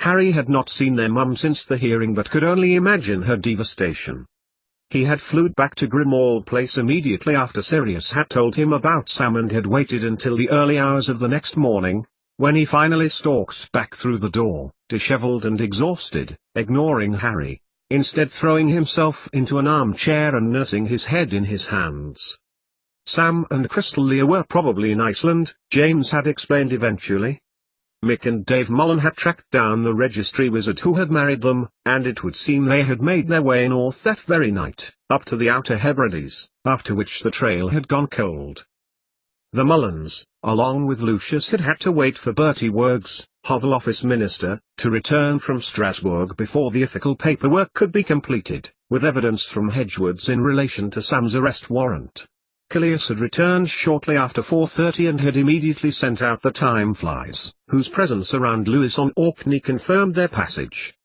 Harry had not seen their mum since the hearing but could only imagine her devastation. He had flew back to Grimmauld Place immediately after Sirius had told him about Sam and had waited until the early hours of the next morning, when he finally stalked back through the door, dishevelled and exhausted, ignoring Harry, instead throwing himself into an armchair and nursing his head in his hands. Sam and Crystal Leah were probably in Iceland, James had explained eventually. Mick and Dave Mullen had tracked down the registry wizard who had married them, and it would seem they had made their way north that very night, up to the Outer Hebrides, after which the trail had gone cold. The Mullens, along with Lucius, had had to wait for Bertie Wergs, Hovel Office Minister, to return from Strasbourg before the official paperwork could be completed, with evidence from Hedgewards in relation to Sam's arrest warrant. Callias had returned shortly after 4:30 and had immediately sent out the time flies, whose presence around Lewis on Orkney confirmed their passage.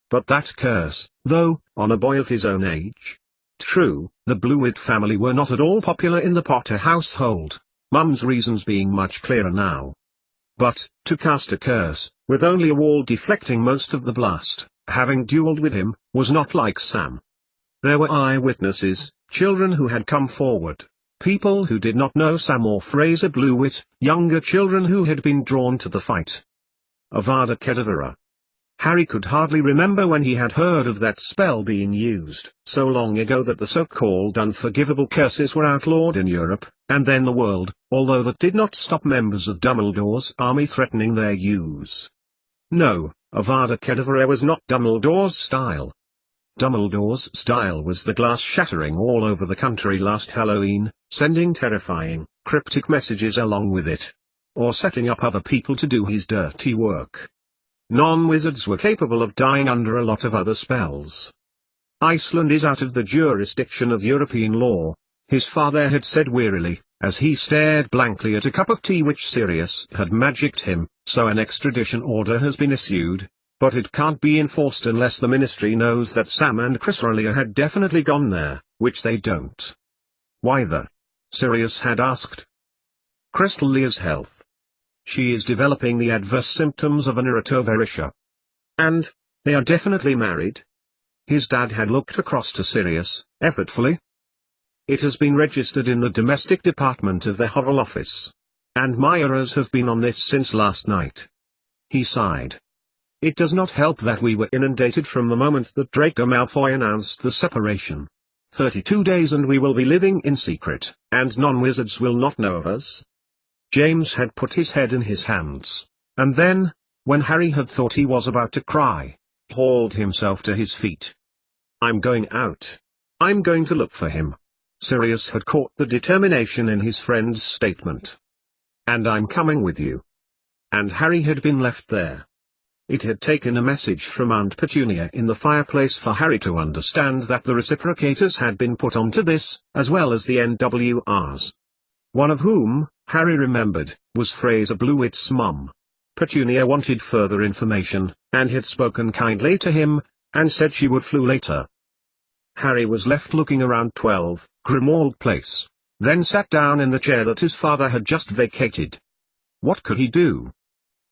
But that curse, though, on a boy of his own age. True, the Blewett family were not at all popular in the Potter household, Mum's reasons being much clearer now. But, to cast a curse, with only a wall deflecting most of the blast, having duelled with him, was not like Sam. There were eyewitnesses, children who had come forward. People who did not know Sam or Fraser Blewett, younger children who had been drawn to the fight. Avada Kedavra. Harry could hardly remember when he had heard of that spell being used, so long ago that the so-called unforgivable curses were outlawed in Europe, and then the world, although that did not stop members of Dumbledore's army threatening their use. No, Avada Kedavra was not Dumbledore's style. Dumbledore's style was the glass shattering all over the country last Halloween, sending terrifying, cryptic messages along with it. Or setting up other people to do his dirty work. Non-wizards were capable of dying under a lot of other spells. Iceland is out of the jurisdiction of European law, his father had said wearily, as he stared blankly at a cup of tea which Sirius had magicked him, so an extradition order has been issued. But it can't be enforced unless the ministry knows that Sam and Crystal Leah had definitely gone there, which they don't. Why the? Sirius had asked. Crystal Leah's health. She is developing the adverse symptoms of an erythroverisha. And, they are definitely married? His dad had looked across to Sirius, effortfully. It has been registered in the domestic department of the Hovel Office. And my errors have been on this since last night. He sighed. It does not help that we were inundated from the moment that Draco Malfoy announced the separation. 32 days and we will be living in secret, and non-wizards will not know of us. James had put his head in his hands, and then, when Harry had thought he was about to cry, hauled himself to his feet. I'm going out. I'm going to look for him. Sirius had caught the determination in his friend's statement. And I'm coming with you. And Harry had been left there. It had taken a message from Aunt Petunia in the fireplace for Harry to understand that the reciprocators had been put onto this, as well as the NWRs. One of whom, Harry remembered, was Fraser Blewett's mum. Petunia wanted further information, and had spoken kindly to him, and said she would flew later. Harry was left looking around 12, Grimmauld Place, then sat down in the chair that his father had just vacated. What could he do?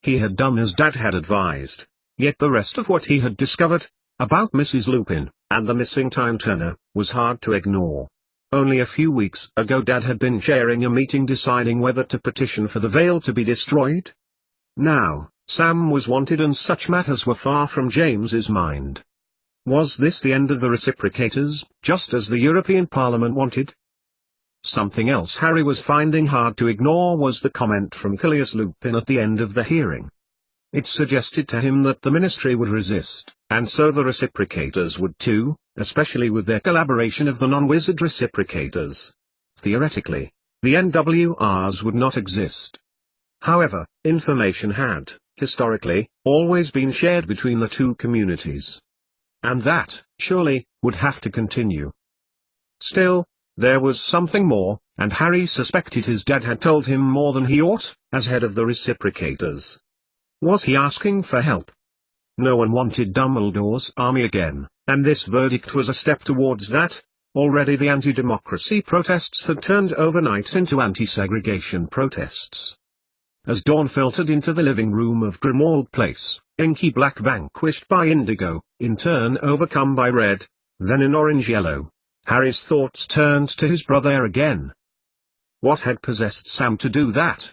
He had done as Dad had advised, yet the rest of what he had discovered, about Mrs. Lupin, and the missing time turner, was hard to ignore. Only a few weeks ago Dad had been chairing a meeting deciding whether to petition for the veil to be destroyed. Now, Sam was wanted and such matters were far from James's mind. Was this the end of the reciprocators, just as the European Parliament wanted? Something else Harry was finding hard to ignore was the comment from Callias Lupin at the end of the hearing. It suggested to him that the ministry would resist, and so the reciprocators would too, especially with their collaboration of the non-wizard reciprocators. Theoretically, the NWRs would not exist. However, information had, historically, always been shared between the two communities. And that, surely, would have to continue. Still, there was something more, and Harry suspected his dad had told him more than he ought, as head of the reciprocators. Was he asking for help? No one wanted Dumbledore's army again, and this verdict was a step towards that. Already the anti-democracy protests had turned overnight into anti-segregation protests. as dawn filtered into the living room of Grimmauld Place, inky black vanquished by indigo, in turn overcome by red, then in orange-yellow. Harry's thoughts turned to his brother again. What had possessed Sam to do that?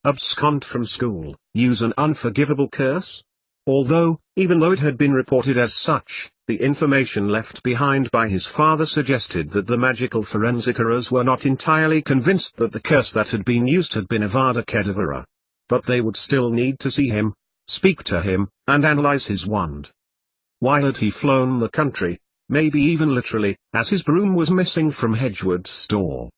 Abscond from school, use an unforgivable curse? Although, even though it had been reported as such, the information left behind by his father suggested that the magical forensicers were not entirely convinced that the curse that had been used had been Avada Kedavra. But they would still need to see him, speak to him, and analyze his wand. Why had he flown the country, maybe even literally, as his broom was missing from Hedgewood's store?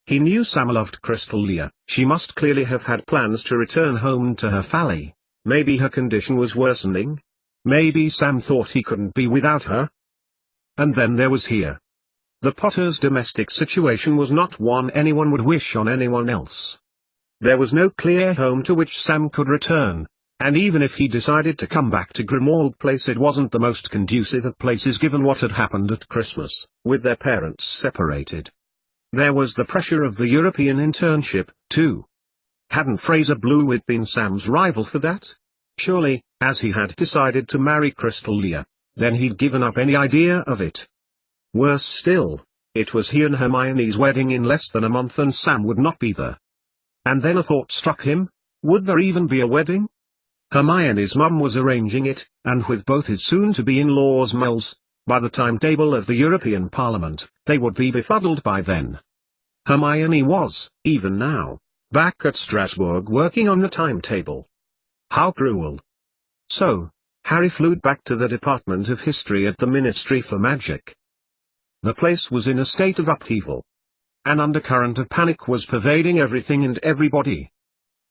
He knew Sam loved Crystal Leah. She must clearly have had plans to return home to her family. Maybe her condition was worsening. Maybe Sam thought he couldn't be without her. And then there was here. The Potters' domestic situation was not one anyone would wish on anyone else. There was no clear home to which Sam could return, and even if he decided to come back to Grimmauld Place, it wasn't the most conducive of places given what had happened at Christmas, with their parents separated. There was the pressure of the European internship, too. Hadn't Fraser Blewett been Sam's rival for that? Surely, as he had decided to marry Crystal Leah, then he'd given up any idea of it. Worse still, it was he and Hermione's wedding in less than a month and Sam would not be there. And then a thought struck him, would there even be a wedding? Hermione's mum was arranging it, and with both his soon-to-be-in-laws Mel's, by the timetable of the European Parliament, they would be befuddled by then. Hermione was, even now, back at Strasbourg working on the timetable. How cruel. So, Harry flew back to the Department of History at the Ministry for Magic. The place was in a state of upheaval. An undercurrent of panic was pervading everything and everybody.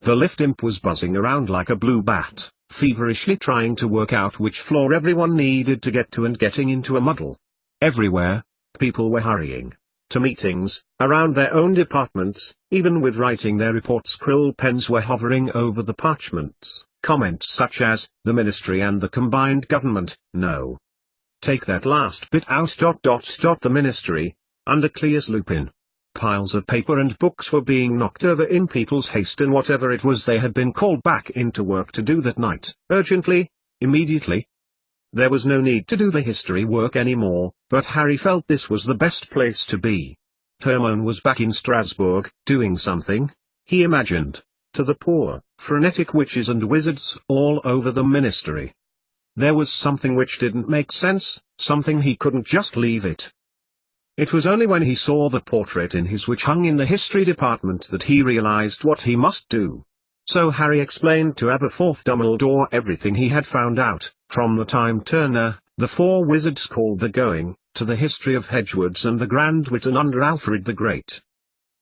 The lift imp was buzzing around like a blue bat, feverishly trying to work out which floor everyone needed to get to and getting into a muddle. Everywhere, people were hurrying to meetings, around their own departments, even with writing their reports quill pens were hovering over the parchments, comments such as, the ministry and the combined government, no. Take that last bit out. The ministry, under Clear's lupin. Piles of paper and books were being knocked over in people's haste and whatever it was they had been called back into work to do that night, urgently, immediately. There was no need to do the history work anymore, but Harry felt this was the best place to be. Hermione was back in Strasbourg, doing something, he imagined, to the poor, frenetic witches and wizards all over the ministry. There was something which didn't make sense, something he couldn't just leave it. It was only when he saw the portrait in his which hung in the history department that he realized what he must do. So Harry explained to Aberforth Dumbledore everything he had found out, from the Time Turner, the four wizards called the Going, to the history of Hedgewoods and the Grand Witan under Alfred the Great.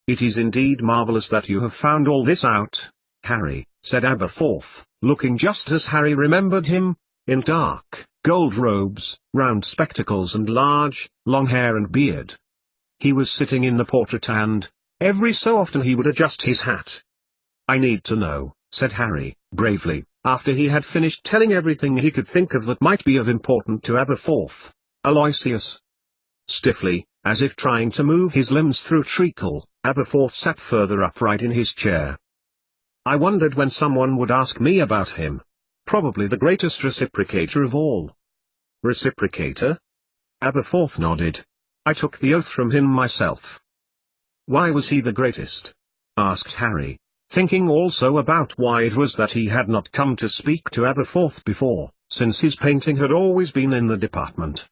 It is indeed marvelous that you have found all this out, Harry, said Aberforth, looking just as Harry remembered him, in dark, gold robes, round spectacles and large, long hair and beard. He was sitting in the portrait and, every so often he would adjust his hat. I need to know, said Harry, bravely, after he had finished telling everything he could think of that might be of importance to Aberforth. Aloysius. Stiffly, as if trying to move his limbs through treacle, Aberforth sat further upright in his chair. I wondered when someone would ask me about him. Probably the greatest reciprocator of all. Reciprocator? Aberforth nodded. I took the oath from him myself. Why was he the greatest? Asked Harry, thinking also about why it was that he had not come to speak to Aberforth before, since his painting had always been in the department.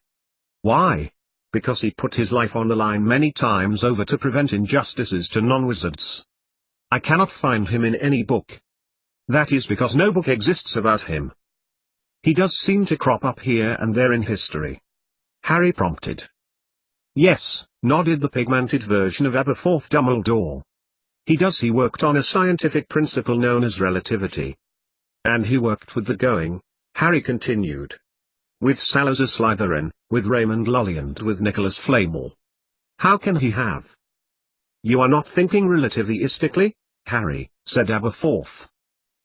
Why? Because he put his life on the line many times over to prevent injustices to non-wizards. I cannot find him in any book. That is because no book exists about him. He does seem to crop up here and there in history. Harry prompted. Yes, nodded the pigmented version of Aberforth Dumbledore. He worked on a scientific principle known as relativity. And he worked with the Going, Harry continued. With Salazar Slytherin, with Raymond Lully and with Nicholas Flamel. How can he have? You are not thinking relativistically, Harry, said Aberforth.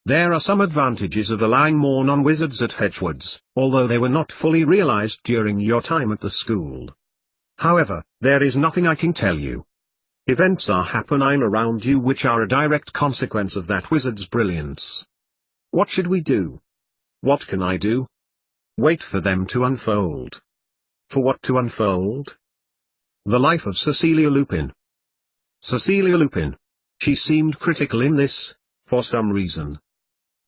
There are some advantages of allowing more non-wizards at Hedgewoods, although they were not fully realized during your time at the school. However, there is nothing I can tell you. Events are happening around you which are a direct consequence of that wizard's brilliance. What should we do? What can I do? Wait for them to unfold. For what to unfold? The life of Cecilia Lupin. Cecilia Lupin. She seemed critical in this, for some reason.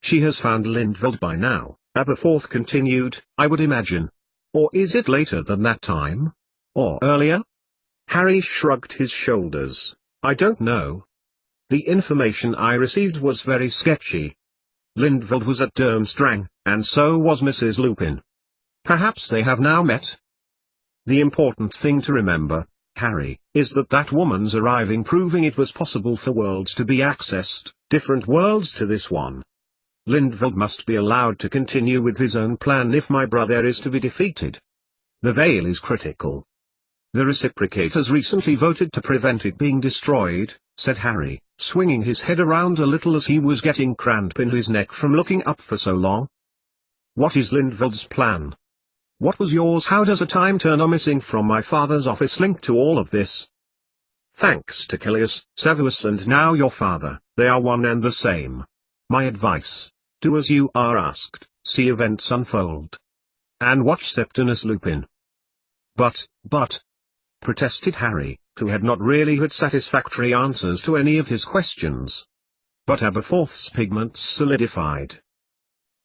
She has found Lindveld by now, Aberforth continued, I would imagine. Or is it later than that time? Or earlier? Harry shrugged his shoulders. I don't know. The information I received was very sketchy. Lindveld was at Durmstrang, and so was Mrs. Lupin. Perhaps they have now met. The important thing to remember, Harry, is that that woman's arriving proving it was possible for worlds to be accessed, different worlds to this one. Lindveld must be allowed to continue with his own plan if my brother is to be defeated. The Veil is critical. The reciprocators recently voted to prevent it being destroyed, said Harry, swinging his head around a little as he was getting cramp in his neck from looking up for so long. What is Lindveld's plan? What was yours? How does a time turner missing from my father's office link to all of this? Thanks to Kilius, Severus and now your father, they are one and the same. My advice, do as you are asked, see events unfold. And watch Septimus Lupin. But, protested Harry, who had not really had satisfactory answers to any of his questions. But Aberforth's pigments solidified.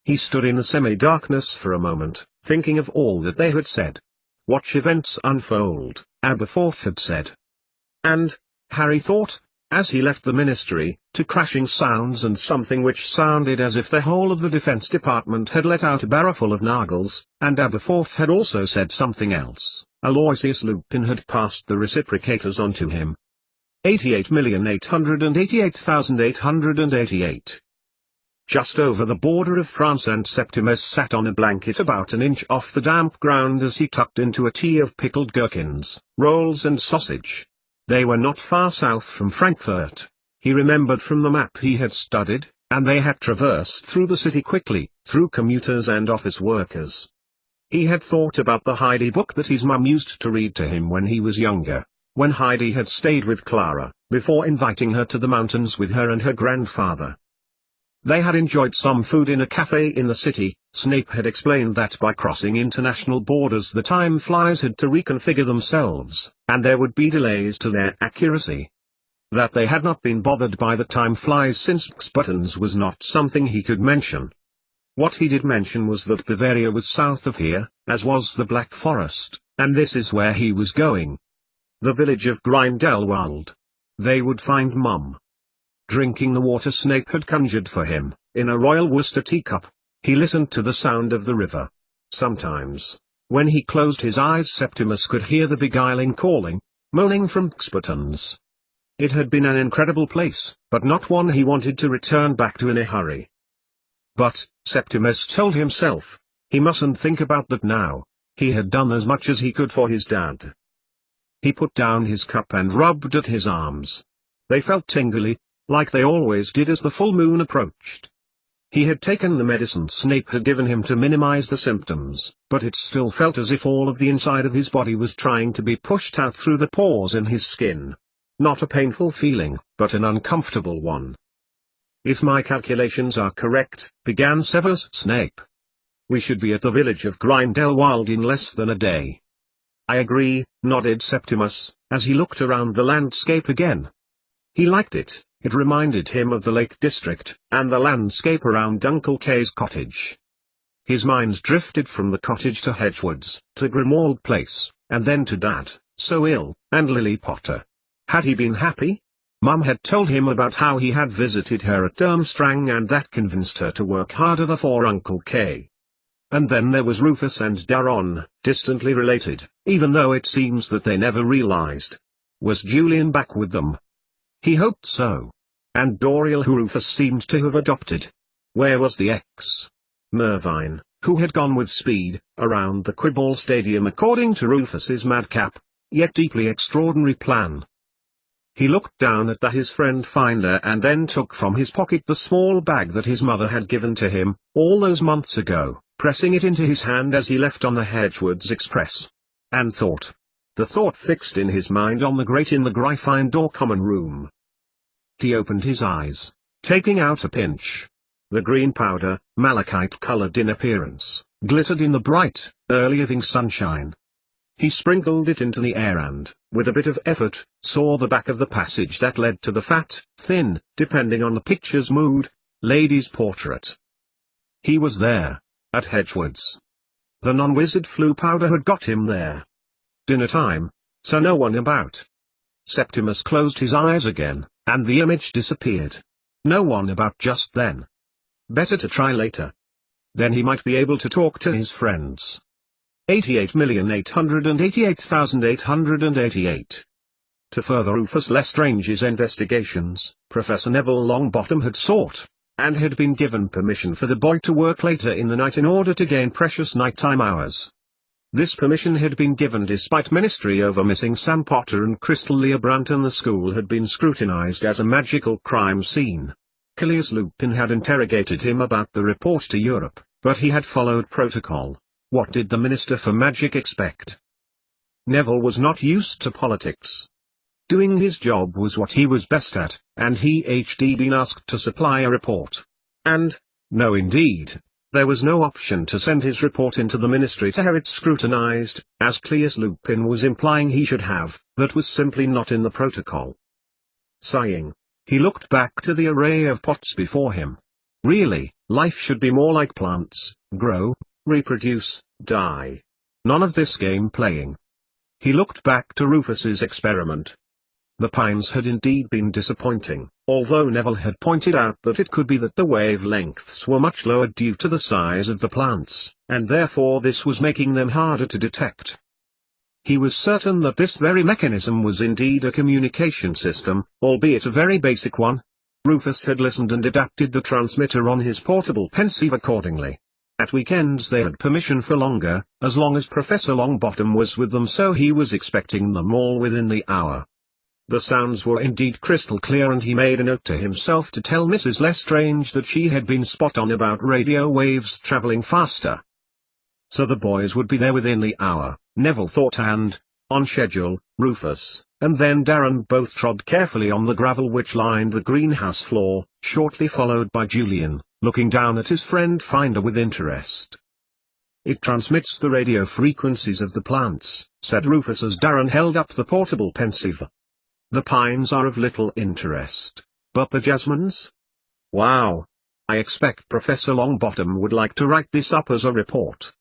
He stood in the semi-darkness for a moment, thinking of all that they had said. Watch events unfold, Aberforth had said. And, Harry thought, as he left the ministry, to crashing sounds and something which sounded as if the whole of the Defense Department had let out a barrowful of Nargles, and Aberforth had also said something else. Aloysius Lupin had passed the reciprocators on to him. 88,888,888. Just over the border of France, and Septimus sat on a blanket about an inch off the damp ground as he tucked into a tea of pickled gherkins, rolls and sausage. They were not far south from Frankfurt, he remembered from the map he had studied, and they had traversed through the city quickly, through commuters and office workers. He had thought about the Heidi book that his mum used to read to him when he was younger, when Heidi had stayed with Clara, before inviting her to the mountains with her and her grandfather. They had enjoyed some food in a cafe in the city. Snape had explained that by crossing international borders the time flies had to reconfigure themselves, and there would be delays to their accuracy. That they had not been bothered by the time flies since Buttons was not something he could mention. What he did mention was that Bavaria was south of here, as was the Black Forest, and this is where he was going. The village of Grindelwald. They would find Mum. Drinking the water Snape had conjured for him, in a royal Worcester teacup, he listened to the sound of the river. Sometimes, when he closed his eyes, Septimus could hear the beguiling calling, moaning from Buttons. It had been an incredible place, but not one he wanted to return back to in a hurry. But, Septimus told himself, he mustn't think about that now. He had done as much as he could for his dad. He put down his cup and rubbed at his arms. They felt tingly, like they always did as the full moon approached. He had taken the medicine Snape had given him to minimize the symptoms, but it still felt as if all of the inside of his body was trying to be pushed out through the pores in his skin. Not a painful feeling, but an uncomfortable one. If my calculations are correct, began Severus Snape. We should be at the village of Grindelwald in less than a day. I agree, nodded Septimus, as he looked around the landscape again. He liked it. It reminded him of the Lake District, and the landscape around Uncle Kay's cottage. His mind drifted from the cottage to Hedgewoods, to Grimmauld Place, and then to Dad, so ill, and Lily Potter. Had he been happy? Mum had told him about how he had visited her at Durmstrang and that convinced her to work harder for Uncle Kay. And then there was Rufus and Daron, distantly related, even though it seems that they never realized. Was Julian back with them? He hoped so. And Doriel, who Rufus seemed to have adopted. Where was the ex? Mervine, who had gone with speed, around the Quibble Stadium according to Rufus's madcap, yet deeply extraordinary plan. He looked down at his friend Finder and then took from his pocket the small bag that his mother had given to him, all those months ago, pressing it into his hand as he left on the Hedgewoods Express. And thought. The thought fixed in his mind on the grate in the Gryffindor door common room. He opened his eyes, taking out a pinch. The green powder, malachite-colored in appearance, glittered in the bright, early-evening sunshine. He sprinkled it into the air and, with a bit of effort, saw the back of the passage that led to the fat, thin, depending on the picture's mood, lady's portrait. He was there, at Hedgewood's. The non-wizard flu powder had got him there. Dinner time, so no one about. Septimus closed his eyes again, and the image disappeared. No one about just then. Better to try later. Then he might be able to talk to his friends. 88,888,888. To further Rufus Lestrange's investigations, Professor Neville Longbottom had sought, and had been given permission for the boy to work later in the night in order to gain precious nighttime hours. This permission had been given despite ministry over missing Sam Potter and Crystal Leobrandt, and the school had been scrutinized as a magical crime scene. Callias Lupin had interrogated him about the report to Europe, but he had followed protocol. What did the Minister for Magic expect? Neville was not used to politics. Doing his job was what he was best at, and he had been asked to supply a report. And, no indeed, there was no option to send his report into the ministry to have it scrutinized, as Callias Lupin was implying he should have. That was simply not in the protocol. Sighing, he looked back to the array of pots before him. Really, life should be more like plants: grow, reproduce, die. None of this game playing. He looked back to Rufus's experiment. The pines had indeed been disappointing, although Neville had pointed out that it could be that the wavelengths were much lower due to the size of the plants, and therefore this was making them harder to detect. He was certain that this very mechanism was indeed a communication system, albeit a very basic one. Rufus had listened and adapted the transmitter on his portable pensieve accordingly. At weekends they had permission for longer, as long as Professor Longbottom was with them, so he was expecting them all within the hour. The sounds were indeed crystal clear, and he made a note to himself to tell Mrs. Lestrange that she had been spot on about radio waves traveling faster. So the boys would be there within the hour, Neville thought, and, on schedule, Rufus, and then Darren both trod carefully on the gravel which lined the greenhouse floor, shortly followed by Julian, looking down at his friend Finder with interest. "It transmits the radio frequencies of the plants," said Rufus as Darren held up the portable pensieve. "The pines are of little interest, but the jasmines? Wow! I expect Professor Longbottom would like to write this up as a report.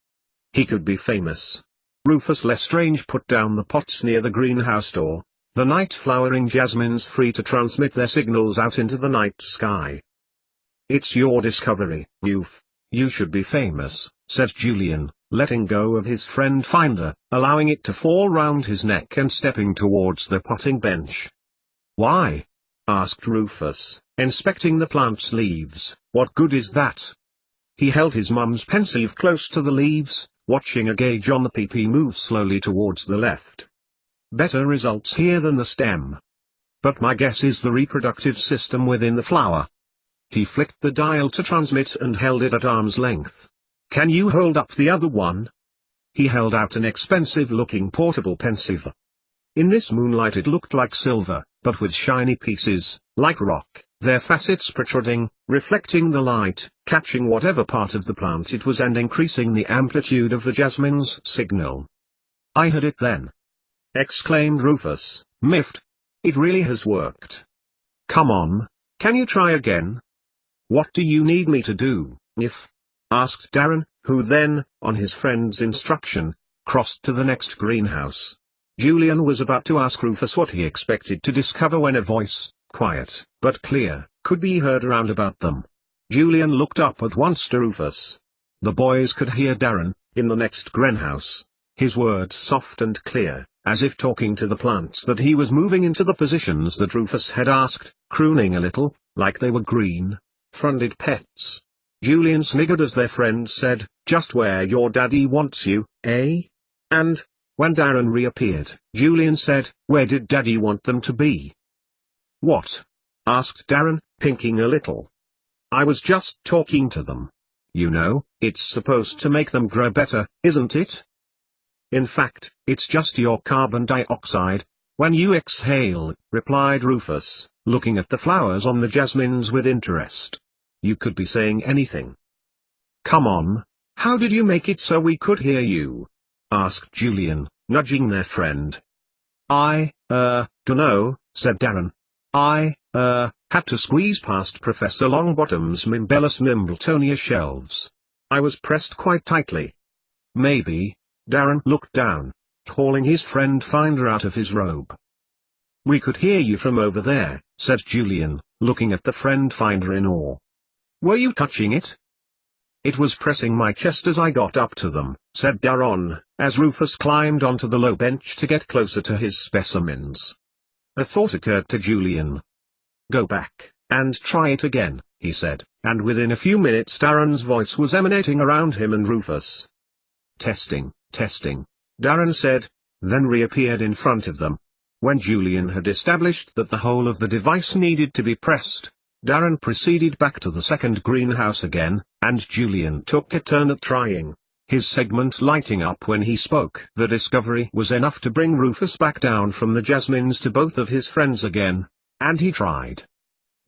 He could be famous." Rufus Lestrange put down the pots near the greenhouse door, the night-flowering jasmines free to transmit their signals out into the night sky. "It's your discovery, youth. You should be famous," said Julian, letting go of his friend Finder, allowing it to fall round his neck and stepping towards the potting bench. "Why?" asked Rufus, inspecting the plant's leaves. "What good is that?" He held his mum's pensieve close to the leaves, watching a gauge on the PP move slowly towards the left. "Better results here than the stem. But my guess is the reproductive system within the flower." He flicked the dial to transmit and held it at arm's length. "Can you hold up the other one?" He held out an expensive-looking portable pensieve. In this moonlight it looked like silver, but with shiny pieces, like rock, their facets protruding, reflecting the light, catching whatever part of the plant it was and increasing the amplitude of the jasmine's signal. "I had it then!" exclaimed Rufus, miffed. "It really has worked. Come on, can you try again?" "What do you need me to do, if?" asked Darren, who then, on his friend's instruction, crossed to the next greenhouse. Julian was about to ask Rufus what he expected to discover when a voice, quiet, but clear, could be heard around about them. Julian looked up at once to Rufus. The boys could hear Darren, in the next greenhouse, his words soft and clear, as if talking to the plants that he was moving into the positions that Rufus had asked, crooning a little, like they were green-fronded pets. Julian sniggered as their friend said, "Just where your daddy wants you, eh?" And, when Darren reappeared, Julian said, "Where did Daddy want them to be?" "What?" asked Darren, pinking a little. "I was just talking to them. You know, it's supposed to make them grow better, isn't it?" In fact, it's just your carbon dioxide. When you exhale, replied Rufus, looking at the flowers on the jasmines with interest. You could be saying anything. Come on, how did you make it so we could hear you? Asked Julian, nudging their friend. Dunno, said Darren. Had to squeeze past Professor Longbottom's Mimbellus Mimbletonia shelves. I was pressed quite tightly. Maybe. Darren looked down, hauling his friend Finder out of his robe. We could hear you from over there, said Julian, looking at the friend Finder in awe. Were you touching it? It was pressing my chest as I got up to them, said Darren, as Rufus climbed onto the low bench to get closer to his specimens. A thought occurred to Julian. Go back, and try it again, he said, and within a few minutes Darren's voice was emanating around him and Rufus. Testing, Darren said, then reappeared in front of them. When Julian had established that the whole of the device needed to be pressed, Darren proceeded back to the second greenhouse again, and Julian took a turn at trying, his segment lighting up when he spoke. The discovery was enough to bring Rufus back down from the jasmines to both of his friends again, and he tried.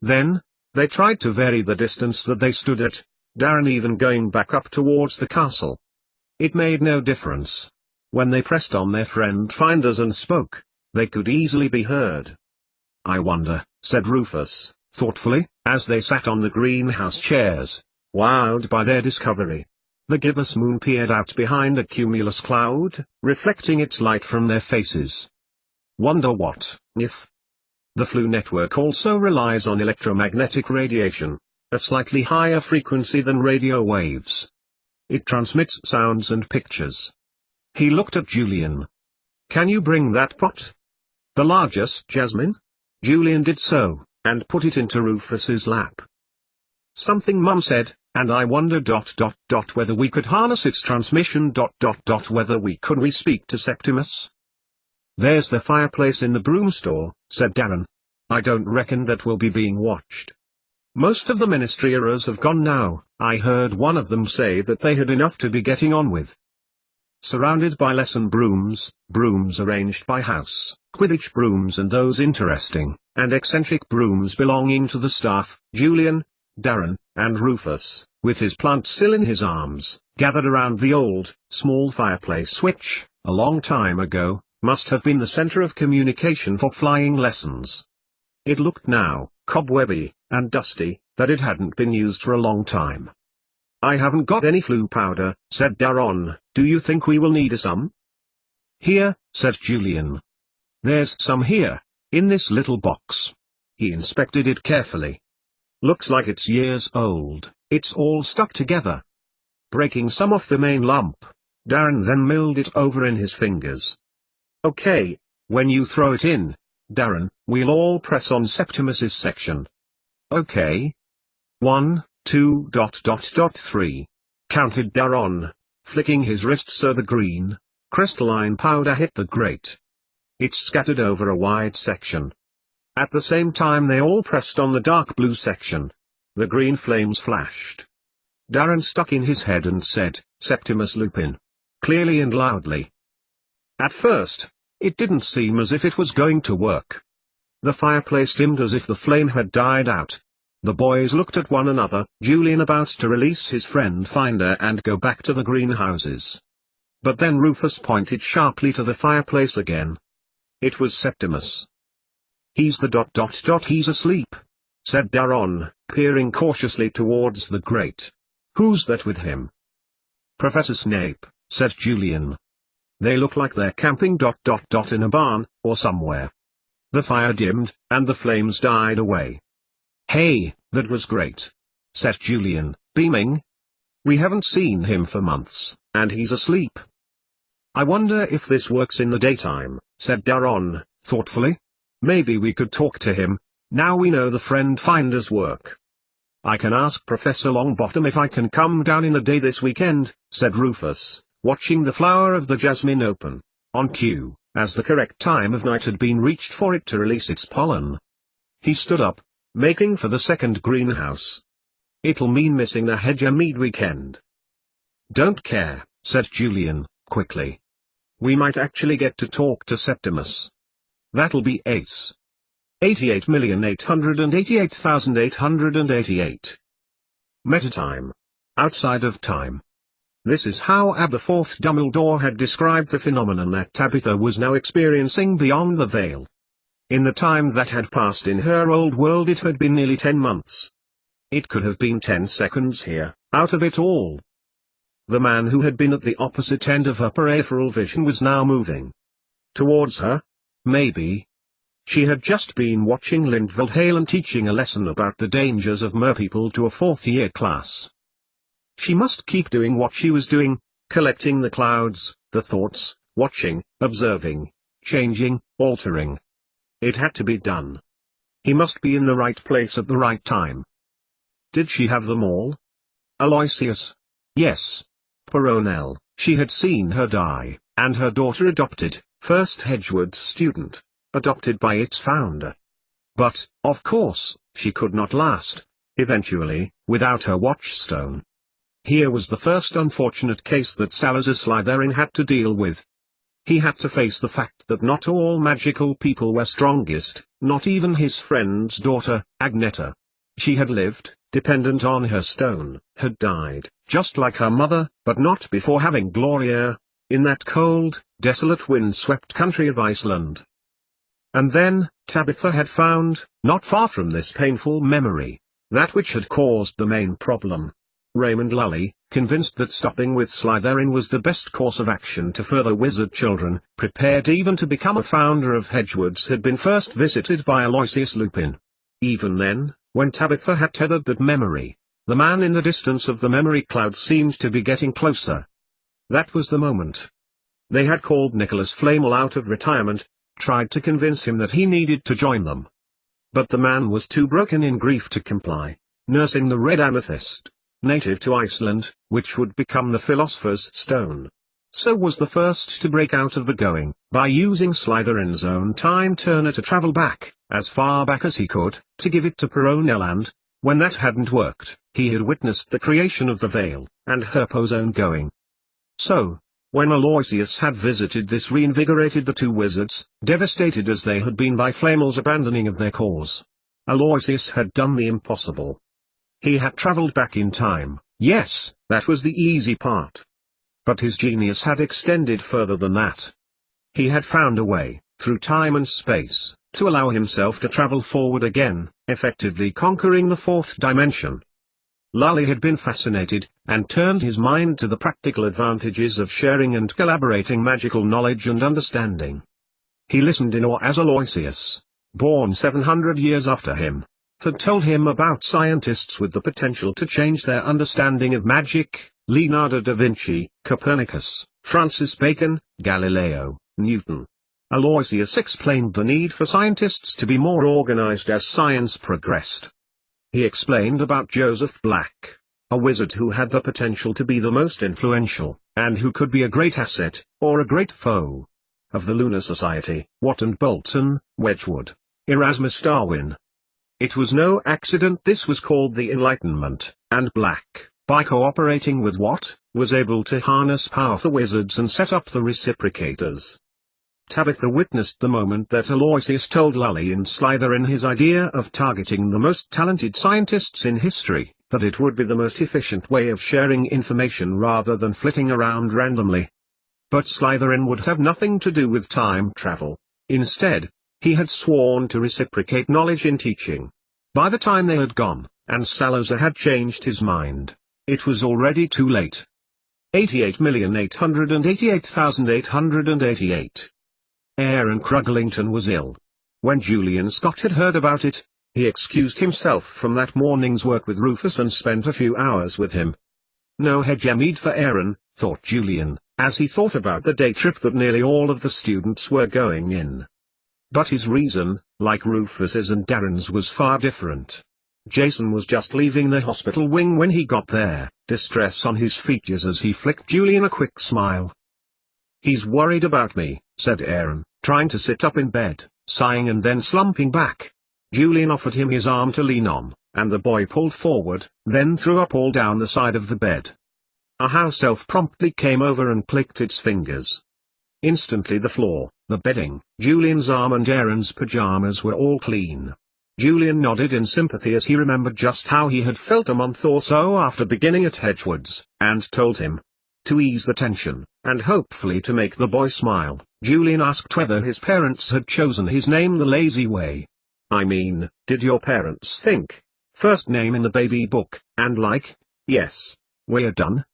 Then, they tried to vary the distance that they stood at, Darren even going back up towards the castle. It made no difference. When they pressed on their friend finders and spoke, they could easily be heard. I wonder, said Rufus, thoughtfully, as they sat on the greenhouse chairs, wowed by their discovery. The gibbous moon peered out behind a cumulus cloud, reflecting its light from their faces. Wonder what, if? The flu network also relies on electromagnetic radiation, a slightly higher frequency than radio waves. It transmits sounds and pictures. He looked at Julian. Can you bring that pot? The largest jasmine? Julian did so, and put it into Rufus's lap. Something Mum said, and I wonder whether we could harness its transmission whether we speak to Septimus? There's the fireplace in the broom store, said Darren. I don't reckon that we'll be being watched. Most of the ministry errors have gone now. I heard one of them say that they had enough to be getting on with. Surrounded by lesson brooms, brooms arranged by house, Quidditch brooms and those interesting and eccentric brooms belonging to the staff, Julian, Darren, and Rufus, with his plant still in his arms, gathered around the old, small fireplace which, a long time ago, must have been the center of communication for flying lessons. It looked now, cobwebby, and dusty, that it hadn't been used for a long time. I haven't got any flu powder, said Darren. Do you think we will need some? Here, said Julian. There's some here, in this little box. He inspected it carefully. Looks like it's years old, it's all stuck together. Breaking some off the main lump, Darren then milled it over in his fingers. Okay, when you throw it in, Darren, we'll all press on Septimus's section. Okay. 1, 2, 3. Counted Darren, flicking his wrist so the green, crystalline powder hit the grate. It scattered over a wide section. At the same time they all pressed on the dark blue section. The green flames flashed. Darren stuck in his head and said, Septimus Lupin. Clearly and loudly. At first, it didn't seem as if it was going to work. The fireplace dimmed as if the flame had died out. The boys looked at one another, Julian about to release his friend Finder and go back to the greenhouses. But then Rufus pointed sharply to the fireplace again. It was Septimus. He's he's asleep, said Darren, peering cautiously towards the grate. Who's that with him? Professor Snape, said Julian. They look like they're camping in a barn, or somewhere. The fire dimmed, and the flames died away. Hey, that was great, said Julian, beaming. We haven't seen him for months, and he's asleep. I wonder if this works in the daytime, said Darren, thoughtfully. Maybe we could talk to him, now we know the friend finder's work. I can ask Professor Longbottom if I can come down in the day this weekend, said Rufus, watching the flower of the jasmine open, on cue, as the correct time of night had been reached for it to release its pollen. He stood up, making for the second greenhouse. It'll mean missing the Hedgermead weekend. Don't care, said Julian, quickly. we might actually get to talk to Septimus. That'll be ace. 88,888,888. Metatime. Outside of time. This is how Aberforth Dumbledore had described the phenomenon that Tabitha was now experiencing beyond the veil. In the time that had passed in her old world it had been nearly 10 months. It could have been 10 seconds here, out of it all. The man who had been at the opposite end of her peripheral vision was now moving. Towards her? Maybe. She had just been watching Lindveld Halen teaching a lesson about the dangers of merpeople to a fourth-year class. She must keep doing what she was doing, collecting the clouds, the thoughts, watching, observing, changing, altering. It had to be done. He must be in the right place at the right time. Did she have them all? Aloysius? Yes. Peronelle, she had seen her die, and her daughter adopted, first Hedgewood's student, adopted by its founder. But, of course, she could not last, eventually, without her watchstone. Here was the first unfortunate case that Salazar Slytherin had to deal with. He had to face the fact that not all magical people were strongest, not even his friend's daughter, Agneta. She had lived, dependent on her stone, had died, just like her mother, but not before having Gloria, in that cold, desolate wind-swept country of Iceland. And then, Tabitha had found, not far from this painful memory, that which had caused the main problem. Raymond Lully, convinced that stopping with Slytherin was the best course of action to further wizard children, prepared even to become a founder of Hedgewood's, had been first visited by Aloysius Lupin. Even then, when Tabitha had tethered that memory, the man in the distance of the memory cloud seemed to be getting closer. That was the moment. They had called Nicholas Flamel out of retirement, tried to convince him that he needed to join them. But the man was too broken in grief to comply, nursing the red amethyst, native to Iceland, which would become the Philosopher's Stone. So was the first to break out of the going, by using Slytherin's own time turner to travel back, as far back as he could, to give it to Peronelle, and, when that hadn't worked, he had witnessed the creation of the Veil, and Herpo's own going. So, when Aloysius had visited this reinvigorated the two wizards, devastated as they had been by Flamel's abandoning of their cause. Aloysius had done the impossible. He had travelled back in time. Yes, that was the easy part. But his genius had extended further than that. He had found a way, through time and space, to allow himself to travel forward again, effectively conquering the fourth dimension. Lully had been fascinated, and turned his mind to the practical advantages of sharing and collaborating magical knowledge and understanding. He listened in awe as Aloysius, born 700 years after him, had told him about scientists with the potential to change their understanding of magic: Leonardo da Vinci, Copernicus, Francis Bacon, Galileo, Newton. Aloysius explained the need for scientists to be more organized as science progressed. He explained about Joseph Black, a wizard who had the potential to be the most influential, and who could be a great asset, or a great foe, of the Lunar Society, Watt and Bolton, Wedgwood, Erasmus Darwin. It was no accident this was called the Enlightenment, and Black, by cooperating with Watt, was able to harness power for wizards and set up the reciprocators. Tabitha witnessed the moment that Aloysius told Lully and Slytherin his idea of targeting the most talented scientists in history, that it would be the most efficient way of sharing information rather than flitting around randomly. But Slytherin would have nothing to do with time travel. Instead, he had sworn to reciprocate knowledge in teaching. By the time they had gone, and Salazar had changed his mind, it was already too late. 88,888,888. Aaron Cruglington was ill. When Julian Scott had heard about it, he excused himself from that morning's work with Rufus and spent a few hours with him. No Hedgemede for Aaron, thought Julian, as he thought about the day trip that nearly all of the students were going in. But his reason, like Rufus's and Darren's, was far different. Jason was just leaving the hospital wing when he got there, distress on his features as he flicked Julian a quick smile. "He's worried about me," said Aaron, trying to sit up in bed, sighing and then slumping back. Julian offered him his arm to lean on, and the boy pulled forward, then threw up all down the side of the bed. A house elf promptly came over and clicked its fingers. Instantly the floor, the bedding, Julian's arm and Aaron's pajamas were all clean. Julian nodded in sympathy as he remembered just how he had felt a month or so after beginning at Hedgewood's, and told him. To ease the tension, and hopefully to make the boy smile, Julian asked whether his parents had chosen his name the lazy way. I mean, did your parents think, first name in the baby book, and like, yes, we're done?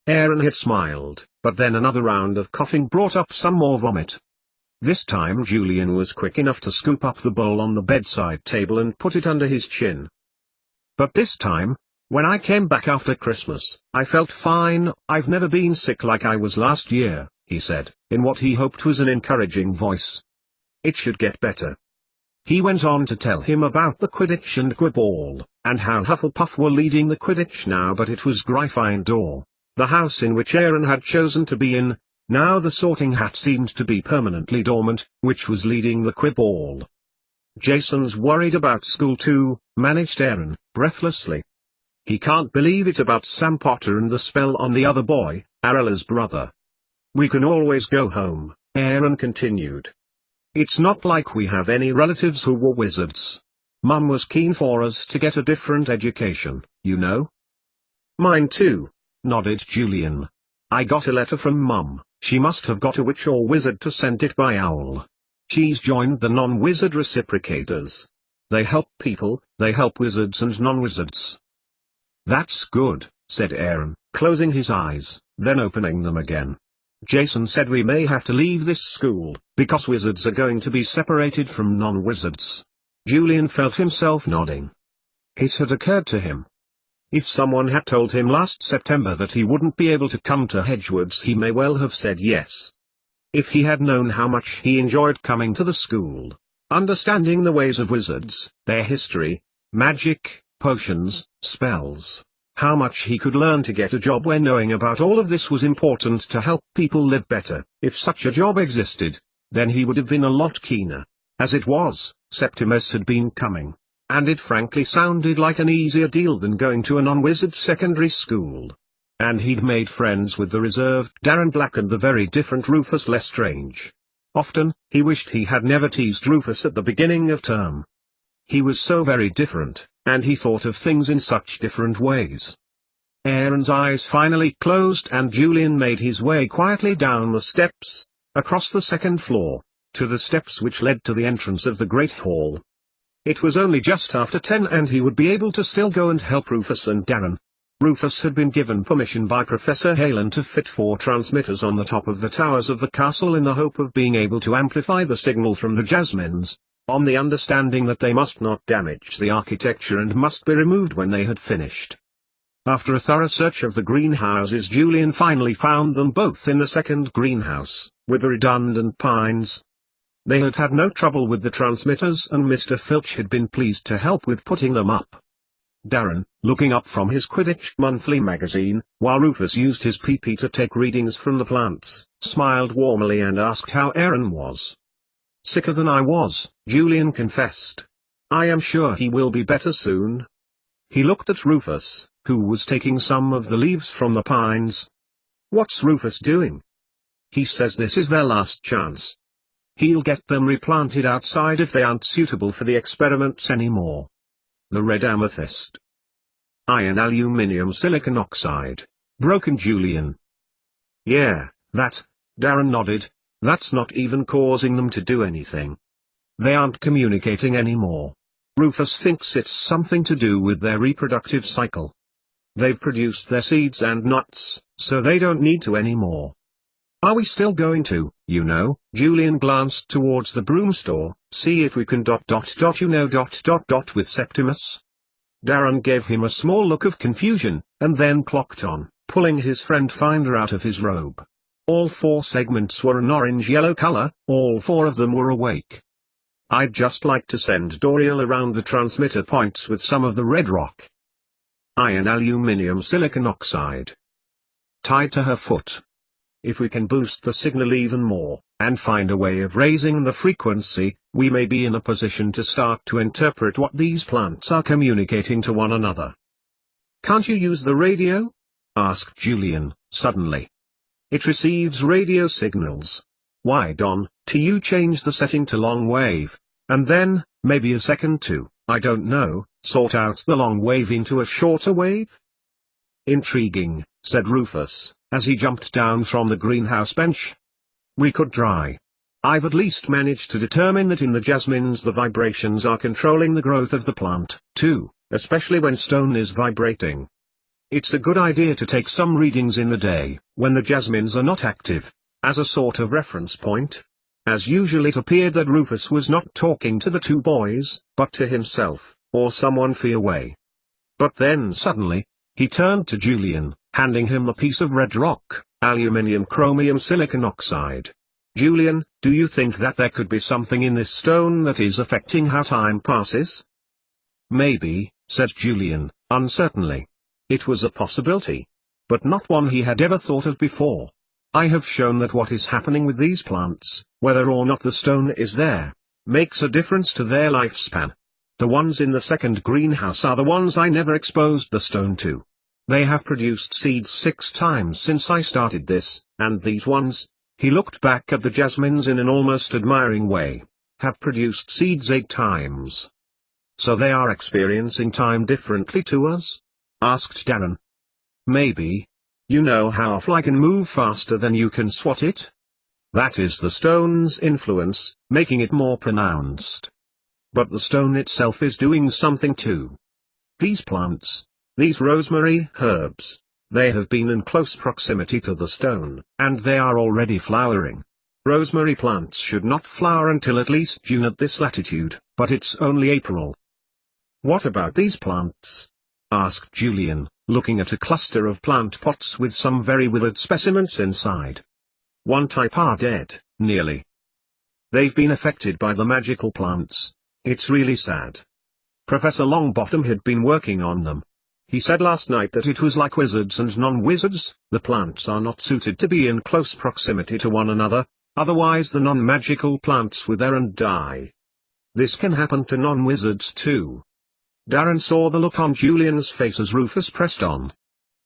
Aaron had smiled, but then another round of coughing brought up some more vomit. This time Julian was quick enough to scoop up the bowl on the bedside table and put it under his chin. But this time, when I came back after Christmas, I felt fine. I've never been sick like I was last year, he said, in what he hoped was an encouraging voice. It should get better. He went on to tell him about the Quidditch and Quibball, and how Hufflepuff were leading the Quidditch now, but it was Gryffindor, the house in which Aaron had chosen to be in. Now the Sorting Hat seemed to be permanently dormant, which was leading the Quibball. Jason's worried about school too, managed Aaron, breathlessly. He can't believe it about Sam Potter and the spell on the other boy, Arella's brother. We can always go home, Aaron continued. It's not like we have any relatives who were wizards. Mum was keen for us to get a different education, you know. Mine too, nodded Julian. I got a letter from Mum. She must have got a witch or wizard to send it by owl. She's joined the non-wizard reciprocators. They help people, they help wizards and non-wizards. That's good, said Aaron, closing his eyes, then opening them again. Jason said we may have to leave this school, because wizards are going to be separated from non-wizards. Julian felt himself nodding. It had occurred to him. If someone had told him last September that he wouldn't be able to come to Hedgewood's, he may well have said yes. If he had known how much he enjoyed coming to the school, understanding the ways of wizards, their history, magic, potions, spells, how much he could learn to get a job where knowing about all of this was important to help people live better. If such a job existed, then he would have been a lot keener. As it was, Septimus had been coming, and it frankly sounded like an easier deal than going to a non-wizard secondary school. And he'd made friends with the reserved Darren Black and the very different Rufus Lestrange. Often, he wished he had never teased Rufus at the beginning of term. He was so very different, and he thought of things in such different ways. Aaron's eyes finally closed and Julian made his way quietly down the steps, across the second floor, to the steps which led to the entrance of the Great Hall. It was only just after 10 and he would be able to still go and help Rufus and Darren. Rufus had been given permission by Professor Halen to fit 4 transmitters on the top of the towers of the castle in the hope of being able to amplify the signal from the Jasmines, on the understanding that they must not damage the architecture and must be removed when they had finished. After a thorough search of the greenhouses, Julian finally found them both in the second greenhouse, with the redundant pines. They had had no trouble with the transmitters and Mr. Filch had been pleased to help with putting them up. Darren, looking up from his Quidditch monthly magazine, while Rufus used his PP to take readings from the plants, smiled warmly and asked how Aaron was. Sicker than I was, Julian confessed. I am sure he will be better soon. He looked at Rufus, who was taking some of the leaves from the pines. What's Rufus doing? He says this is their last chance. He'll get them replanted outside if they aren't suitable for the experiments anymore. The red amethyst. Iron aluminium silicon oxide. Broken Julian. Yeah, that, Darren nodded. That's not even causing them to do anything. They aren't communicating anymore. Rufus thinks it's something to do with their reproductive cycle. They've produced their seeds and nuts, so they don't need to anymore. Are we still going to, Julian glanced towards the broom store, see if we can with Septimus? Darren gave him a small look of confusion, and then clocked on, pulling his friend Finder out of his robe. All 4 segments were an orange-yellow color, all 4 of them were awake. I'd just like to send Doriel around the transmitter points with some of the red rock. Iron aluminium silicon oxide. Tied to her foot. If we can boost the signal even more, and find a way of raising the frequency, we may be in a position to start to interpret what these plants are communicating to one another. Can't you use the radio? Asked Julian, suddenly. It receives radio signals. Why don't you change the setting to long wave? And then, maybe a second to, I don't know, sort out the long wave into a shorter wave? Intriguing, said Rufus, as he jumped down from the greenhouse bench. We could try. I've at least managed to determine that in the jasmines the vibrations are controlling the growth of the plant, too, especially when stone is vibrating. It's a good idea to take some readings in the day, when the jasmines are not active, as a sort of reference point. As usual, it appeared that Rufus was not talking to the two boys, but to himself, or someone far away. But then suddenly, he turned to Julian, handing him the piece of red rock, aluminium chromium silicon oxide. Julian, do you think that there could be something in this stone that is affecting how time passes? Maybe, said Julian, uncertainly. It was a possibility. But not one he had ever thought of before. I have shown that what is happening with these plants, whether or not the stone is there, makes a difference to their lifespan. The ones in the second greenhouse are the ones I never exposed the stone to. They have produced seeds 6 times since I started this, and these ones, he looked back at the jasmines in an almost admiring way, have produced seeds 8 times. So they are experiencing time differently to us? Asked Darren. Maybe. You know how a fly can move faster than you can swat it? That is the stone's influence, making it more pronounced. But the stone itself is doing something too. These plants, these rosemary herbs, they have been in close proximity to the stone, and they are already flowering. Rosemary plants should not flower until at least June at this latitude, but it's only April. What about these plants? Asked Julian, looking at a cluster of plant pots with some very withered specimens inside. One type are dead, nearly. They've been affected by the magical plants. It's really sad. Professor Longbottom had been working on them. He said last night that it was like wizards and non-wizards, the plants are not suited to be in close proximity to one another, otherwise the non-magical plants wither and die. This can happen to non-wizards too. Darren saw the look on Julian's face as Rufus pressed on.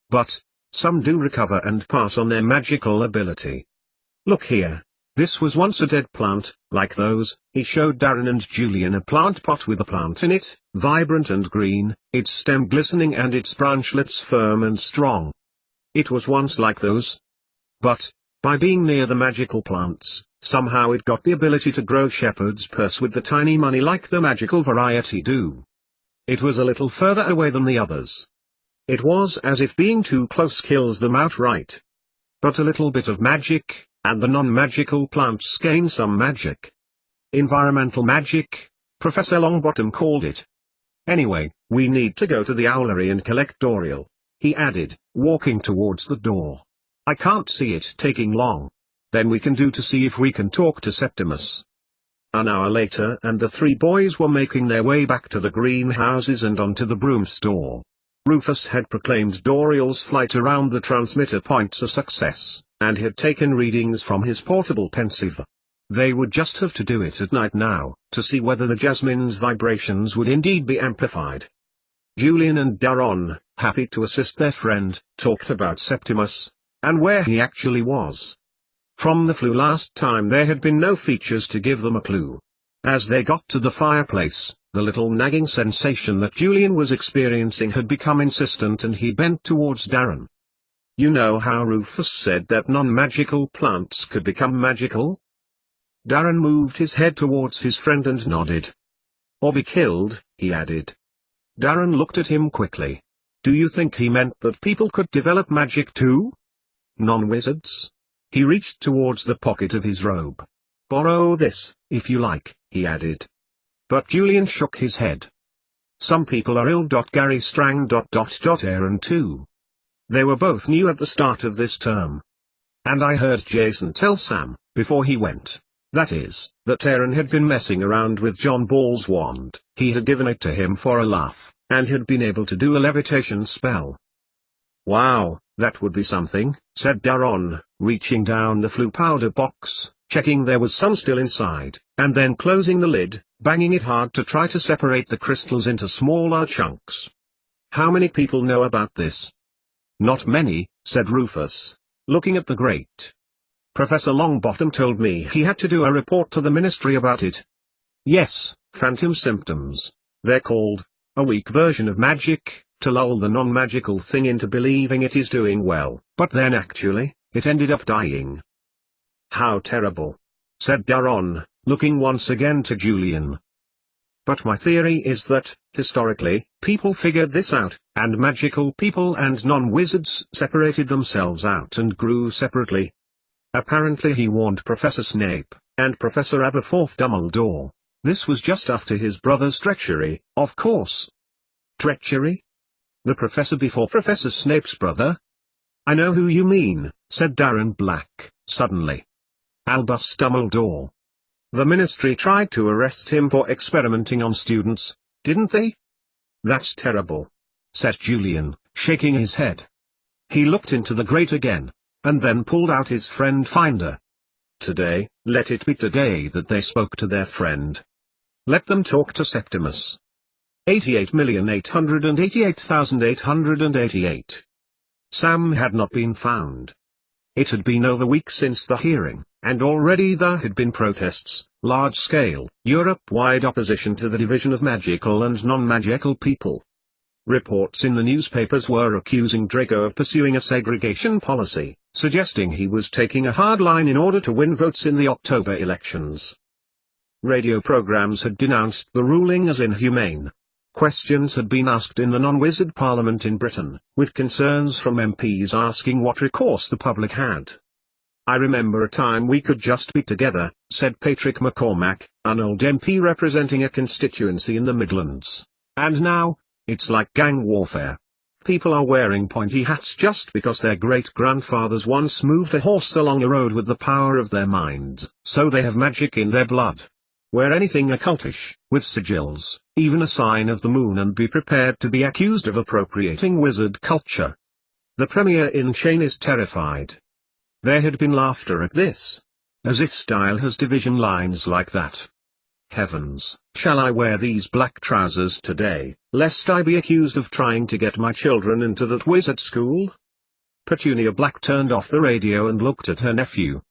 But, some do recover and pass on their magical ability. Look here. This was once a dead plant, like those. He showed Darren and Julian a plant pot with a plant in it, vibrant and green, its stem glistening and its branchlets firm and strong. It was once like those. But, by being near the magical plants, somehow it got the ability to grow shepherd's purse with the tiny money like the magical variety do. It was a little further away than the others. It was as if being too close kills them outright. But a little bit of magic, and the non-magical plants gain some magic. Environmental magic, Professor Longbottom called it. Anyway, we need to go to the owlery and collect Doriel, he added, walking towards the door. I can't see it taking long. Then we can do to see if we can talk to Septimus. An hour later and the 3 boys were making their way back to the greenhouses and onto the broom store. Rufus had proclaimed Doriel's flight around the transmitter points a success, and had taken readings from his portable pensieve. They would just have to do it at night now, to see whether the jasmine's vibrations would indeed be amplified. Julian and Darren, happy to assist their friend, talked about Septimus, and where he actually was. From the flu last time there had been no features to give them a clue. As they got to the fireplace, the little nagging sensation that Julian was experiencing had become insistent and he bent towards Darren. You know how Rufus said that non-magical plants could become magical? Darren moved his head towards his friend and nodded. Or be killed, he added. Darren looked at him quickly. Do you think he meant that people could develop magic too? Non-wizards? He reached towards the pocket of his robe. Borrow this, if you like, he added. But Julian shook his head. Some people are ill. Gary Strang. Aaron too. They were both new at the start of this term. And I heard Jason tell Sam, before he went, that is, that Aaron had been messing around with John Ball's wand. He had given it to him for a laugh, and had been able to do a levitation spell. Wow, that would be something, said Darren, reaching down the flu powder box, checking there was some still inside, and then closing the lid, banging it hard to try to separate the crystals into smaller chunks. How many people know about this? Not many, said Rufus, looking at the grate. Professor Longbottom told me he had to do a report to the ministry about it. Yes, phantom symptoms. They're called. A weak version of magic, to lull the non-magical thing into believing it is doing well, but then actually, it ended up dying. How terrible, said Daron, looking once again to Julian. But my theory is that, historically, people figured this out, and magical people and non-wizards separated themselves out and grew separately. Apparently he warned Professor Snape, and Professor Aberforth Dumbledore. This was just after his brother's treachery, of course. Treachery? The professor before Professor Snape's brother? I know who you mean, said Darren Black, suddenly. Albus Dumbledore. The ministry tried to arrest him for experimenting on students, didn't they? That's terrible, said Julian, shaking his head. He looked into the grate again, and then pulled out his friend finder. Today, let it be today that they spoke to their friend. Let them talk to Septimus. 88,888,888. Sam had not been found. It had been over a week since the hearing, and already there had been protests, large-scale, Europe-wide opposition to the division of magical and non-magical people. Reports in the newspapers were accusing Draco of pursuing a segregation policy, suggesting he was taking a hard line in order to win votes in the October elections. Radio programs had denounced the ruling as inhumane. Questions had been asked in the non-wizard parliament in Britain, with concerns from MPs asking what recourse the public had. I remember a time we could just be together, said Patrick McCormack, an old MP representing a constituency in the Midlands. And now, it's like gang warfare. People are wearing pointy hats just because their great-grandfathers once moved a horse along a road with the power of their minds, so they have magic in their blood. Wear anything occultish, with sigils, even a sign of the moon, and be prepared to be accused of appropriating wizard culture. The Premier in Shane is terrified. There had been laughter at this. As if style has division lines like that. Heavens, shall I wear these black trousers today, lest I be accused of trying to get my children into that wizard school? Petunia Black turned off the radio and looked at her nephew.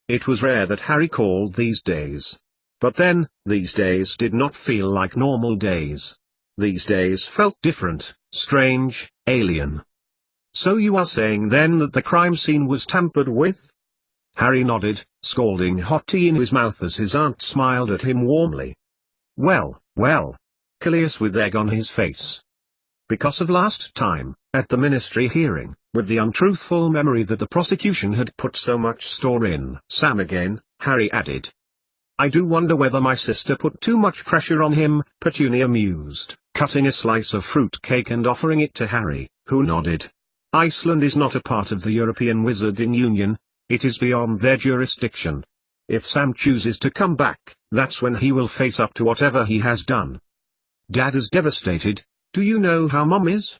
It was rare that Harry called these days. But then, these days did not feel like normal days. These days felt different, strange, alien. So you are saying then that the crime scene was tampered with? Harry nodded, scalding hot tea in his mouth as his aunt smiled at him warmly. Well, Callias with egg on his face. Because of last time, at the ministry hearing, with the untruthful memory that the prosecution had put so much store in. Sam again, Harry added. I do wonder whether my sister put too much pressure on him, Petunia mused, cutting a slice of fruit cake and offering it to Harry, who nodded. Iceland is not a part of the European Wizarding Union, it is beyond their jurisdiction. If Sam chooses to come back, that's when he will face up to whatever he has done. Dad is devastated. Do you know how Mum is?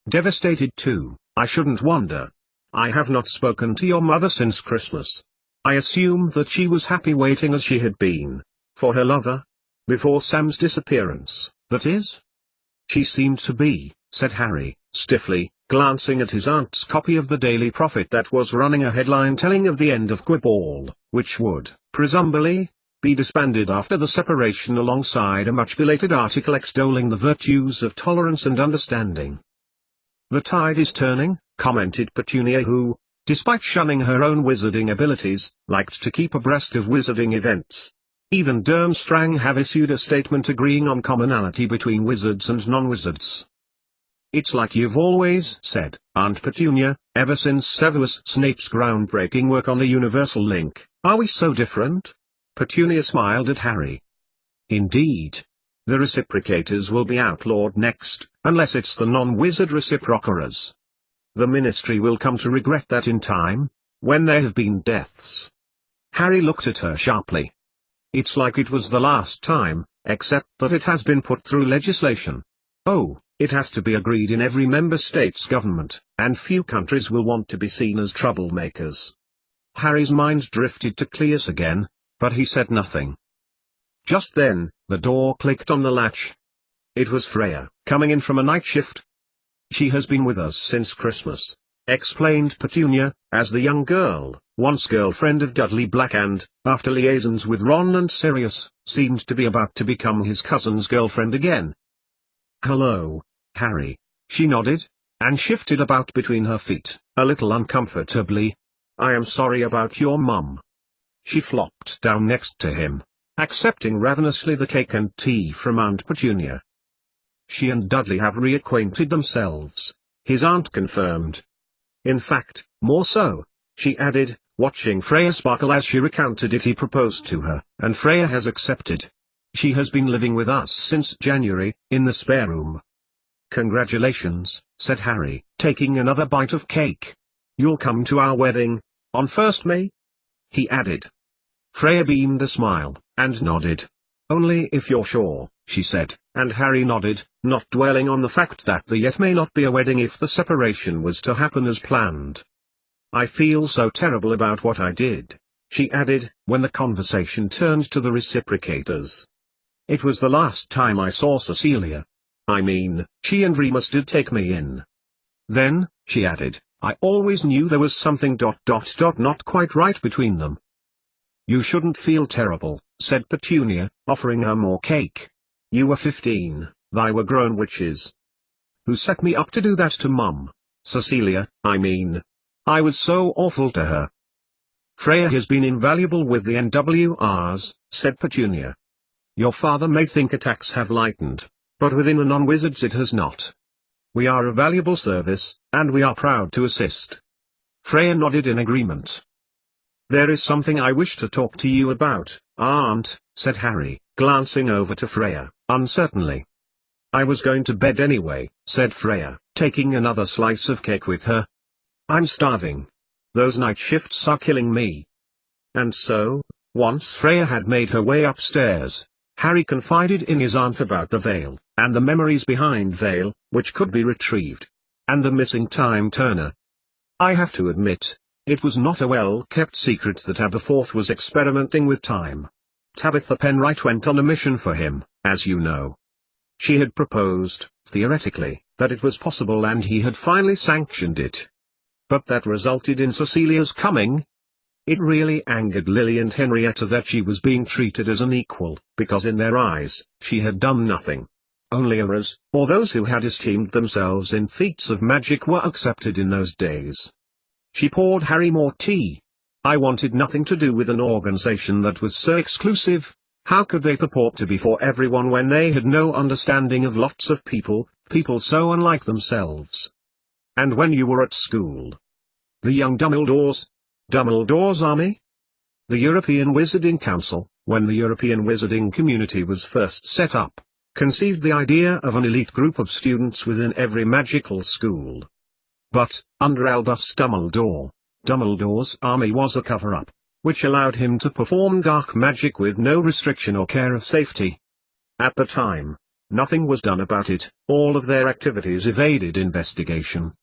Devastated too, I shouldn't wonder. I have not spoken to your mother since Christmas. I assume that she was happy waiting as she had been, for her lover? Before Sam's disappearance, that is? She seemed to be, said Harry, stiffly, glancing at his aunt's copy of the Daily Prophet that was running a headline telling of the end of Quibble, which would, presumably, be disbanded after the separation, alongside a much-belated article extolling the virtues of tolerance and understanding. The tide is turning, commented Petunia, who, despite shunning her own wizarding abilities, liked to keep abreast of wizarding events. Even Durmstrang have issued a statement agreeing on commonality between wizards and non-wizards. It's like you've always said, Aunt Petunia, ever since Severus Snape's groundbreaking work on the universal link. Are we so different? Petunia smiled at Harry. Indeed. The reciprocators will be outlawed next, unless it's the non-wizard reciprocators. The ministry will come to regret that in time, when there have been deaths. Harry looked at her sharply. It's like it was the last time, except that it has been put through legislation. Oh, it has to be agreed in every member state's government, and few countries will want to be seen as troublemakers. Harry's mind drifted to Cleus again, but he said nothing. Just then, the door clicked on the latch. It was Freya, coming in from a night shift. She has been with us since Christmas. explained Petunia, as the young girl, once girlfriend of Dudley Black and, after liaisons with Ron and Sirius, seemed to be about to become his cousin's girlfriend again. "Hello, Harry," she nodded, and shifted about between her feet, a little uncomfortably. "I am sorry about your mum." She flopped down next to him, accepting ravenously the cake and tea from Aunt Petunia. "She and Dudley have reacquainted themselves," his aunt confirmed. "In fact, more so," she added, watching Freya sparkle as she recounted it. "He proposed to her, and Freya has accepted. She has been living with us since January, in the spare room." "Congratulations," said Harry, taking another bite of cake. "You'll come to our wedding, on 1st May?" he added. Freya beamed a smile, and nodded. "Only if you're sure," she said, and Harry nodded, not dwelling on the fact that there yet may not be a wedding if the separation was to happen as planned. "I feel so terrible about what I did," she added, when the conversation turned to the reciprocators. "It was the last time I saw Cecilia. I mean, she and Remus did take me in. Then," she added, "I always knew there was something not quite right between them." "You shouldn't feel terrible," said Petunia, offering her more cake. "You were 15, they were grown witches." "Who set me up to do that to Mum? Cecilia, I mean. I was so awful to her." "Freya has been invaluable with the NWRs," said Petunia. "Your father may think attacks have lightened, but within the non-wizards it has not. We are a valuable service, and we are proud to assist." Freya nodded in agreement. "There is something I wish to talk to you about, Aunt," said Harry, glancing over to Freya, uncertainly. "I was going to bed anyway," said Freya, taking another slice of cake with her. "I'm starving. Those night shifts are killing me." And so, once Freya had made her way upstairs, Harry confided in his aunt about the veil, and the memories behind veil, which could be retrieved, and the missing time turner. I have to admit, it was not a well-kept secret that Aberforth was experimenting with time. Tabitha Penright went on a mission for him, as you know. She had proposed, theoretically, that it was possible and he had finally sanctioned it. But that resulted in Cecilia's coming. It really angered Lily and Henrietta that she was being treated as an equal, because in their eyes, she had done nothing. Only Aurors, or those who had esteemed themselves in feats of magic, were accepted in those days. She poured Harry more tea. "I wanted nothing to do with an organization that was so exclusive. How could they purport to be for everyone when they had no understanding of lots of people so unlike themselves? And when you were at school, the young Dumbledore's army? The European Wizarding Council, when the European Wizarding Community was first set up, conceived the idea of an elite group of students within every magical school. But, under Albus Dumbledore, Dumbledore's army was a cover-up, which allowed him to perform dark magic with no restriction or care of safety. At the time, nothing was done about it, all of their activities evaded investigation.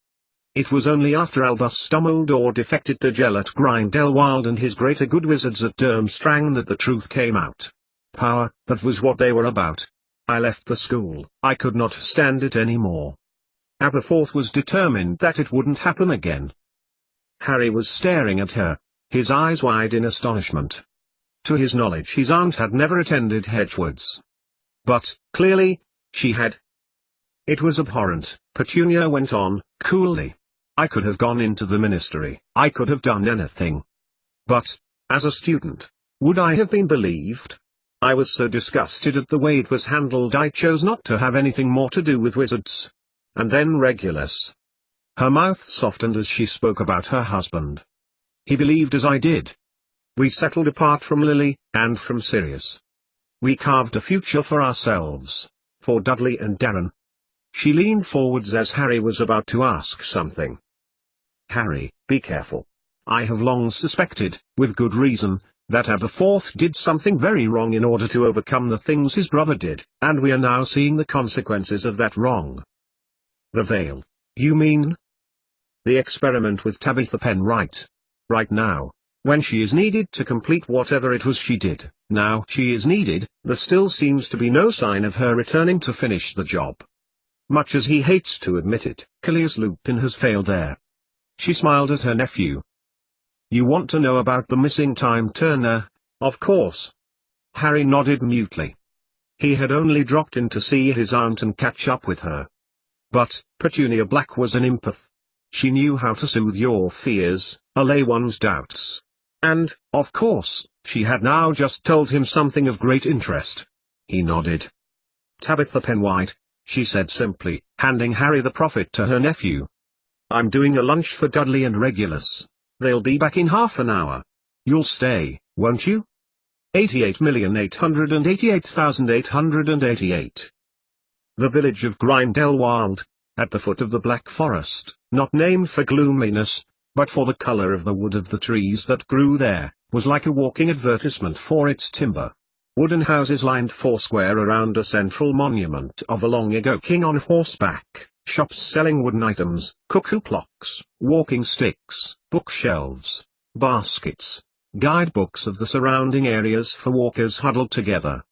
It was only after Albus Dumbledore defected to Gellert Grindelwald and his greater good wizards at Durmstrang that the truth came out. Power, that was what they were about. I left the school. I could not stand it anymore. Aberforth was determined that it wouldn't happen again. Harry was staring at her, his eyes wide in astonishment. To his knowledge his aunt had never attended Hedgewards. But, clearly, she had. "It was abhorrent," Petunia went on, coolly. "I could have gone into the ministry, I could have done anything. But, as a student, would I have been believed? I was so disgusted at the way it was handled I chose not to have anything more to do with wizards. And then Regulus." Her mouth softened as she spoke about her husband. "He believed as I did. We settled apart from Lily, and from Sirius. We carved a future for ourselves, for Dudley and Darren." She leaned forwards as Harry was about to ask something. "Harry, be careful. I have long suspected, with good reason, that Aberforth did something very wrong in order to overcome the things his brother did, and we are now seeing the consequences of that wrong." "The veil, you mean?" "The experiment with Tabitha Penright. Right now, when she is needed to complete whatever it was she did, now she is needed, there still seems to be no sign of her returning to finish the job. Much as he hates to admit it, Callias Lupin has failed there. She smiled at her nephew. "You want to know about the missing time turner, of course." Harry nodded mutely. He had only dropped in to see his aunt and catch up with her. But, Petunia Black was an empath. She knew how to soothe your fears, allay one's doubts. And, of course, she had now just told him something of great interest. He nodded. "Tabitha Penwhite," she said simply, handing Harry the prophet to her nephew. "I'm doing a lunch for Dudley and Regulus. They'll be back in half an hour. You'll stay, won't you?" 88,888,888. The village of Grindelwald, at the foot of the Black Forest, not named for gloominess, but for the color of the wood of the trees that grew there, was like a walking advertisement for its timber. Wooden houses lined foursquare around a central monument of a long-ago king on horseback, shops selling wooden items, cuckoo clocks, walking sticks, bookshelves, baskets, guidebooks of the surrounding areas for walkers huddled together.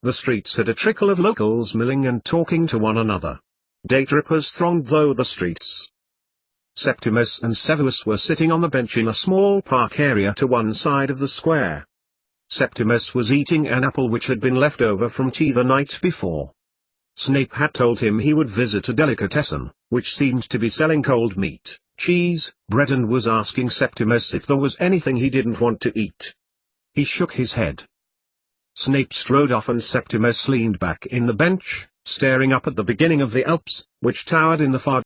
The streets had a trickle of locals milling and talking to one another. Day trippers thronged the streets. Septimus and Severus were sitting on the bench in a small park area to one side of the square. Septimus was eating an apple which had been left over from tea the night before. Snape had told him he would visit a delicatessen, which seemed to be selling cold meat, cheese, bread, and was asking Septimus if there was anything he didn't want to eat. He shook his head. Snape strode off and Septimus leaned back in the bench, staring up at the beginning of the Alps, which towered in the far